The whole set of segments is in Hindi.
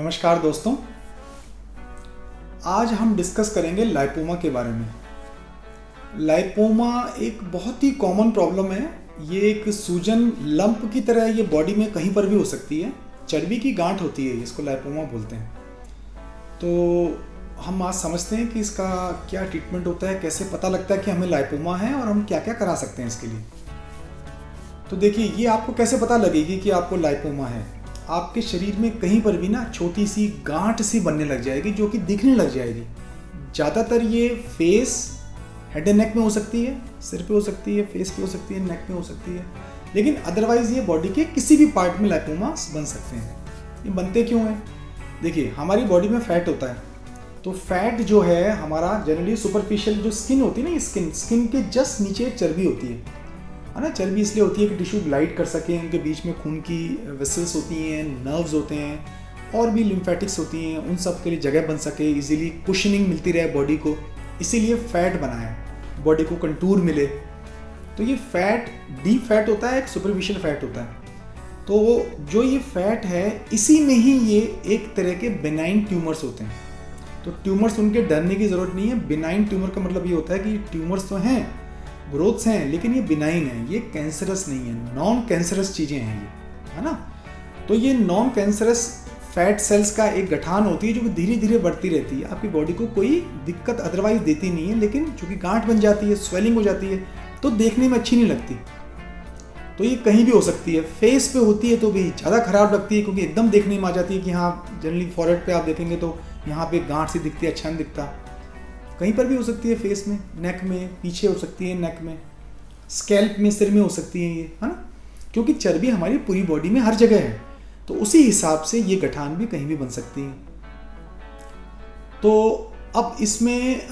नमस्कार दोस्तों, आज हम डिस्कस करेंगे लाइपोमा के बारे में। लाइपोमा एक बहुत ही कॉमन प्रॉब्लम है। ये एक सूजन लंप की तरह ये बॉडी में कहीं पर भी हो सकती है। चर्बी की गांठ होती है, इसको लाइपोमा बोलते हैं। तो हम आज समझते हैं कि इसका क्या ट्रीटमेंट होता है, कैसे पता लगता है कि हमें लाइपोमा है और हम क्या क्या करा सकते हैं इसके लिए। तो देखिए, ये आपको कैसे पता लगेगी कि आपको लाइपोमा है। आपके शरीर में कहीं पर भी ना छोटी सी गांठ सी बनने लग जाएगी जो कि दिखने लग जाएगी। ज़्यादातर ये फेस, हेड एंड नेक में हो सकती है, सिर पे हो सकती है, फेस पे हो सकती है, नेक में हो सकती है, लेकिन अदरवाइज ये बॉडी के किसी भी पार्ट में लाइपोमास बन सकते हैं। ये बनते क्यों हैं? देखिए, हमारी बॉडी में फैट होता है, तो फैट जो है हमारा जनरली सुपरफिशियल जो स्किन होती है ना, स्किन के जस्ट नीचे चर्बी होती है ना। चर्बी इसलिए होती है कि टिश्यू ग्लाइड कर सके, उनके बीच में खून की वेसल्स होती हैं, नर्व्स होते हैं और भी लिम्फेटिक्स होती हैं, उन सब के लिए जगह बन सके, इजीली कुशनिंग मिलती रहे बॉडी को। इसीलिए फैट बना है, बॉडी को कंटूर मिले। तो ये फैट डीप फैट होता है, एक सुपरफिशियल फैट होता है। तो जो ये फैट है, इसी में ही ये एक तरह के बेनाइन ट्यूमर्स होते हैं। तो ट्यूमर्स, उनके डरने की ज़रूरत नहीं है। बेनाइन ट्यूमर का मतलब ये होता है कि ट्यूमर्स तो हैं, ग्रोथ्स हैं, लेकिन ये बिनाइन है, ये कैंसरस नहीं है, नॉन कैंसरस चीज़ें हैं ये, है ना। तो ये नॉन कैंसरस फैट सेल्स का एक गठान होती है जो धीरे धीरे बढ़ती रहती है। आपकी बॉडी को कोई दिक्कत अदरवाइज देती नहीं है, लेकिन चूंकि गांठ बन जाती है, स्वेलिंग हो जाती है, तो देखने में अच्छी नहीं लगती। तो ये कहीं भी हो सकती है। फेस पे होती है तो भी ज़्यादा खराब लगती है, क्योंकि एकदम देखने में आ जाती है कि हाँ, जनरली फॉरहेड पे आप देखेंगे तो यहाँ पे गांठ सी दिखती है, अच्छा नहीं दिखता। कहीं पर भी हो सकती है, फेस में, नेक में, पीछे हो सकती है, नेक में, स्कैल्प में, सिर में हो सकती है, ये है ना। क्योंकि चर्बी हमारी पूरी बॉडी में हर जगह है, तो उसी हिसाब से ये गठान भी कहीं भी बन सकती है। तो अब इसमें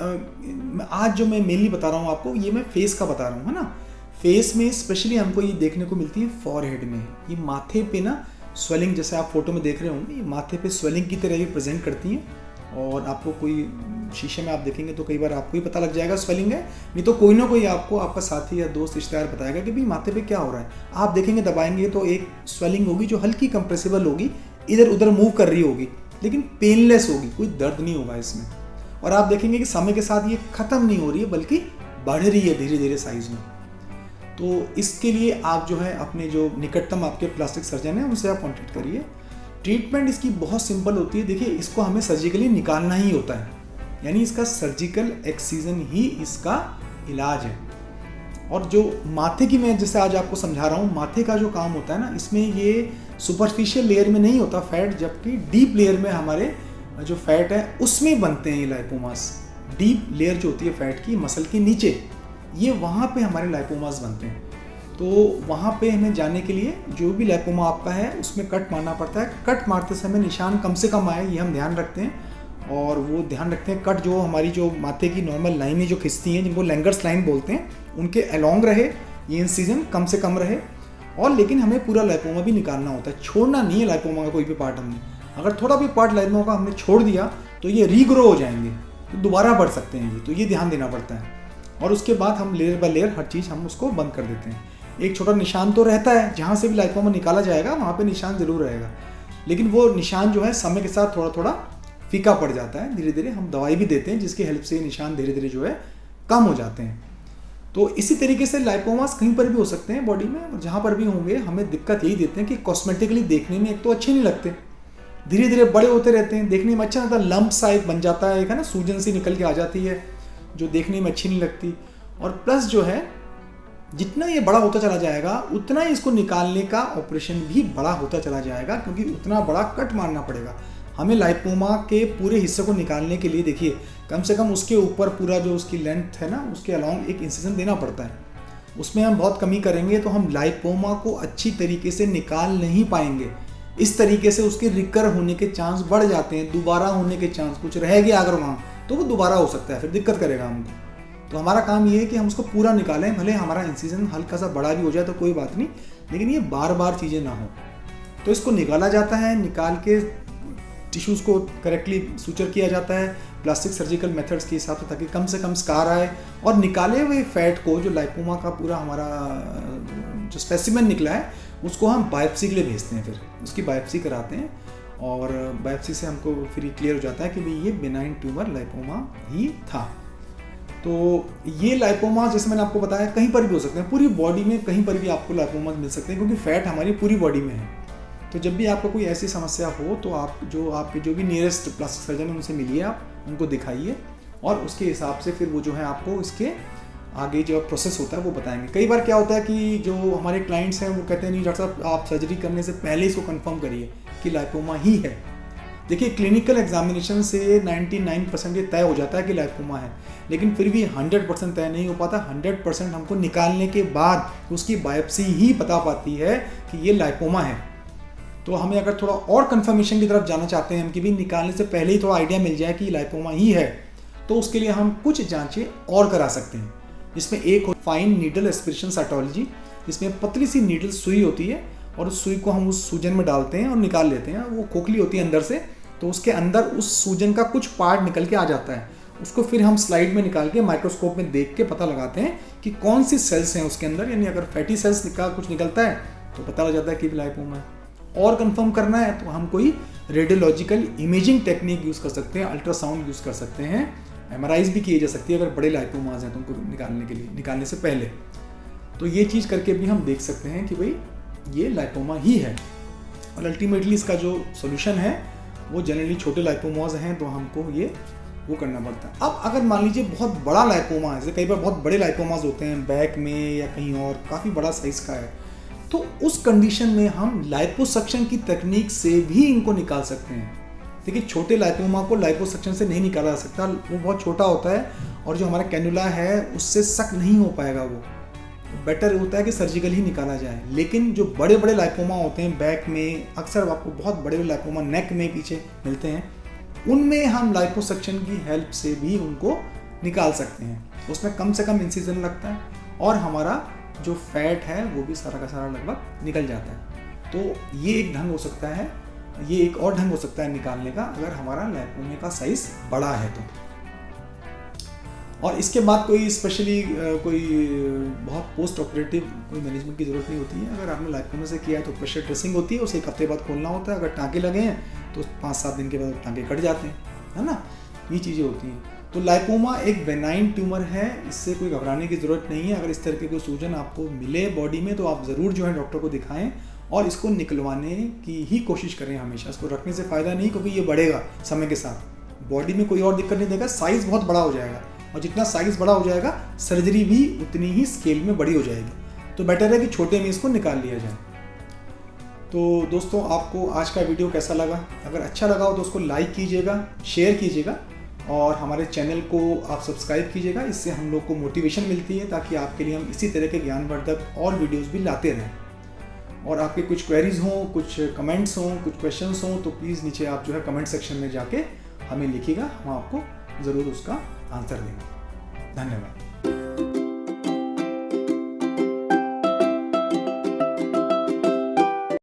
आज जो मैं मेनली बता रहा हूँ आपको, ये मैं फेस का बता रहा हूँ, है ना। फेस में स्पेशली हमको ये देखने को मिलती है फॉरहेड में। ये माथे पे ना स्वेलिंग, जैसे आप फोटो में देख रहे होंगे, ये माथे पे स्वेलिंग की तरह ये प्रेजेंट करती हैं। और आपको कोई शीशे में आप देखेंगे तो कई बार आपको ही पता लग जाएगा स्वेलिंग है, नहीं तो कोई ना कोई आपको, आपका साथी या दोस्त, रिश्तेदार बताएगा कि भाई माथे पे क्या हो रहा है। आप देखेंगे, दबाएंगे तो एक स्वेलिंग होगी जो हल्की कंप्रेसिबल होगी, इधर उधर मूव कर रही होगी, लेकिन पेनलेस होगी, कोई दर्द नहीं होगा इसमें। और आप देखेंगे कि समय के साथ ये खत्म नहीं हो रही है, बल्कि बढ़ रही है धीरे धीरे साइज में। तो इसके लिए आप जो है अपने जो निकटतम आपके प्लास्टिक सर्जन है, उनसे आप कॉन्टेक्ट करिए। ट्रीटमेंट इसकी बहुत सिंपल होती है। देखिए, इसको हमें सर्जिकली निकालना ही होता है, यानी इसका सर्जिकल एक्सीजन ही इसका इलाज है। और जो माथे की, मैं जैसे आज आपको समझा रहा हूँ, माथे का जो काम होता है ना, इसमें ये सुपरफिशियल लेयर में नहीं होता फैट, जबकि डीप लेयर में हमारे जो फैट है उसमें बनते हैं ये लाइपोमास। डीप लेयर जो होती है फैट की, मसल के नीचे, ये वहाँ पे हमारे लाइपोमास बनते हैं। तो वहाँ पे हमें जाने के लिए जो भी लाइपोमा आपका है उसमें कट मारना पड़ता है। कट मारते समय निशान कम से कम आए, ये हम ध्यान रखते हैं। और वो ध्यान रखते हैं कट जो हमारी जो माथे की नॉर्मल लाइनें जो खिंचती हैं, जिनको लैंगर्स लाइन बोलते हैं, उनके अलोंग रहे, ये इंसिजन कम से कम रहे। और लेकिन हमें पूरा लाइपोमा भी निकालना होता है, छोड़ना नहीं है लाइपोमा का कोई भी पार्ट। हमने अगर थोड़ा भी पार्ट लाइपोमा का हमने छोड़ दिया तो ये रीग्रो हो जाएंगे, तो दोबारा बढ़ सकते हैं ये, तो ये ध्यान देना पड़ता है। और उसके बाद हम लेयर बाय लेयर हर चीज़ हम उसको बंद कर देते हैं। एक छोटा निशान तो रहता है, जहाँ से भी लाइपोमा निकाला जाएगा वहाँ पे निशान जरूर रहेगा, लेकिन वो निशान जो है समय के साथ थोड़ा थोड़ा फीका पड़ जाता है। धीरे धीरे हम दवाई भी देते हैं जिसकी हेल्प से निशान धीरे धीरे जो है कम हो जाते हैं। तो इसी तरीके से लाइपोमास कहीं पर भी हो सकते हैं बॉडी में, और जहाँ पर भी होंगे हमें दिक्कत यही देते हैं कि कॉस्मेटिकली देखने में एक तो अच्छे नहीं लगते, धीरे धीरे बड़े होते रहते हैं, देखने में अच्छा लगता है, लंप सा एक बन जाता है, एक है ना, सूजन सी निकल के आ जाती है जो देखने में अच्छी नहीं लगती। और प्लस जो है, जितना ये बड़ा होता चला जाएगा उतना ही इसको निकालने का ऑपरेशन भी बड़ा होता चला जाएगा, क्योंकि उतना बड़ा कट मारना पड़ेगा हमें लाइपोमा के पूरे हिस्से को निकालने के लिए। देखिए, कम से कम उसके ऊपर पूरा जो उसकी लेंथ है ना, उसके अलोंग एक इंसिजन देना पड़ता है। उसमें हम बहुत कमी करेंगे तो हम लाइपोमा को अच्छी तरीके से निकाल नहीं पाएंगे। इस तरीके से उसके रिकर होने के चांस बढ़ जाते हैं, दोबारा होने के चांस, कुछ रह गया अगर वहाँ तो वो दोबारा हो सकता है, फिर दिक्कत करेगा हमको। तो हमारा काम ये है कि हम उसको पूरा निकालें, भले हमारा इंसिजन हल्का सा बड़ा भी हो जाए तो कोई बात नहीं, लेकिन ये बार बार चीज़ें ना हो। तो इसको निकाला जाता है, निकाल के टिश्यूज़ को करेक्टली सूचर किया जाता है प्लास्टिक सर्जिकल मेथड्स के हिसाब से, ताकि कम से कम स्कार आए। और निकाले हुए फैट को, जो लाइपोमा का पूरा हमारा जो स्पेसिमेन निकला है, उसको हम बायोप्सी के लिए भेजते हैं, फिर उसकी बायोप्सी कराते हैं और बायोप्सी से हमको फिर क्लियर हो जाता है कि भाई ये बेनाइन ट्यूमर लाइपोमा ही था। तो ये लाइपोमा जैसे मैंने आपको बताया कहीं पर भी हो सकते हैं, पूरी बॉडी में कहीं पर भी आपको लाइपोमा मिल सकते हैं, क्योंकि फैट हमारी पूरी बॉडी में है। तो जब भी आपको कोई ऐसी समस्या हो तो आपके जो भी नियरेस्ट प्लास्टिक सर्जन है उनसे मिलिए, आप उनको दिखाइए और उसके हिसाब से फिर वो जो है आपको इसके आगे जो प्रोसेस होता है वो बताएंगे। कई बार क्या होता है कि जो हमारे क्लाइंट्स हैं वो कहते हैं नहीं डॉक्टर साहब आप सर्जरी करने से पहले इसको कंफर्म करिए कि लाइपोमा ही है। देखिए क्लिनिकल एग्जामिनेशन से 99% ये तय हो जाता है कि लाइपोमा है, लेकिन फिर भी 100% तय नहीं हो पाता। 100% हमको निकालने के बाद उसकी बायोप्सी ही बता पाती है कि ये लाइपोमा है। तो हमें अगर थोड़ा और कंफर्मेशन की तरफ जाना चाहते हैं हम कि भी निकालने से पहले ही थोड़ा आइडिया मिल जाए कि लाइपोमा ही है, तो उसके लिए हम कुछ जांचें और करा सकते हैं। इसमें एक फाइन नीडल एस्पिरेशन साइटोलॉजी, जिसमें पतली सी नीडल सुई होती है और उस सुई को हम उस सूजन में डालते हैं और निकाल लेते हैं। वो खोखली होती है अंदर से, तो उसके अंदर उस सूजन का कुछ पार्ट निकल के आ जाता है। उसको फिर हम स्लाइड में निकाल के माइक्रोस्कोप में देख के पता लगाते हैं कि कौन सी सेल्स हैं उसके अंदर, यानी अगर फैटी सेल्स कुछ निकलता है तो पता लग जाता है कि लाइपोमा है। और कंफर्म करना है तो हम कोई रेडियोलॉजिकल इमेजिंग टेक्निक यूज़ कर सकते हैं, अल्ट्रासाउंड यूज़ कर सकते हैं, एमआरआईज भी किए जा सकती है अगर बड़े लाइपोमास हैं तो उनको निकालने से पहले। तो ये चीज़ करके भी हम देख सकते हैं कि भाई ये लाइपोमा ही है। और अल्टीमेटली इसका जो सोल्यूशन है वो जनरली छोटे लाइपोमास हैं तो हमको वो करना पड़ता है। अब अगर मान लीजिए बहुत बड़ा लाइपोमा है, जैसे कई बार बहुत बड़े लाइपोमास होते हैं बैक में या कहीं और काफ़ी बड़ा साइज का है, तो उस कंडीशन में हम लाइपोसक्शन की तकनीक से भी इनको निकाल सकते हैं। देखिए छोटे लाइपोमा को लाइपोसक्शन से नहीं निकाला जा सकता, वो बहुत छोटा होता है और जो हमारा कैनुला है उससे सक नहीं हो पाएगा। वो बेटर होता है कि सर्जिकल ही निकाला जाए। लेकिन जो बड़े बड़े लाइपोमा होते हैं बैक में, अक्सर आपको बहुत बड़े बड़े लाइपोमा नेक में पीछे मिलते हैं, उनमें हम लाइपोसक्शन की हेल्प से भी उनको निकाल सकते हैं। उसमें कम से कम इंसिजन लगता है और हमारा जो फैट है वो भी सारा का सारा लगभग निकल जाता है। तो ये एक ढंग हो सकता है, ये एक और ढंग हो सकता है निकालने का अगर हमारा लाइपोमा का साइज बड़ा है तो। और इसके बाद कोई स्पेशली कोई बहुत पोस्ट ऑपरेटिव कोई मैनेजमेंट की ज़रूरत नहीं होती है। अगर आपने लाइपोमा से किया है तो प्रेशर ड्रेसिंग होती है, उसे 1 हफ्ते बाद खोलना होता है। अगर टाँके लगे हैं तो 5-7 दिन के बाद टाँके कट जाते हैं, है ना, ये चीज़ें होती हैं। तो लाइपोमा एक बेनाइन ट्यूमर है, इससे कोई घबराने की ज़रूरत नहीं है। अगर इस तरह के कोई सूजन आपको मिले बॉडी में तो आप ज़रूर जो है डॉक्टर को दिखाएं और इसको निकलवाने की ही कोशिश करें हमेशा। इसको रखने से फ़ायदा नहीं, क्योंकि ये बढ़ेगा समय के साथ, बॉडी में कोई और दिक्कत नहीं देगा, साइज़ बहुत बड़ा हो जाएगा और जितना साइज़ बड़ा हो जाएगा सर्जरी भी उतनी ही स्केल में बड़ी हो जाएगी। तो बेटर है कि छोटे में इसको निकाल लिया जाए। तो दोस्तों आपको आज का वीडियो कैसा लगा? अगर अच्छा लगा हो तो उसको लाइक कीजिएगा, शेयर कीजिएगा और हमारे चैनल को आप सब्सक्राइब कीजिएगा। इससे हम लोग को मोटिवेशन मिलती है ताकि आपके लिए हम इसी तरह के ज्ञानवर्धक और वीडियोस भी लाते रहें। और आपके कुछ क्वेरीज हों, कुछ कमेंट्स हों, कुछ क्वेश्चंस हों तो प्लीज़ नीचे आप जो है कमेंट सेक्शन में जाके हमें लिखिएगा, हम आपको ज़रूर उसका आंसर देंगे। धन्यवाद।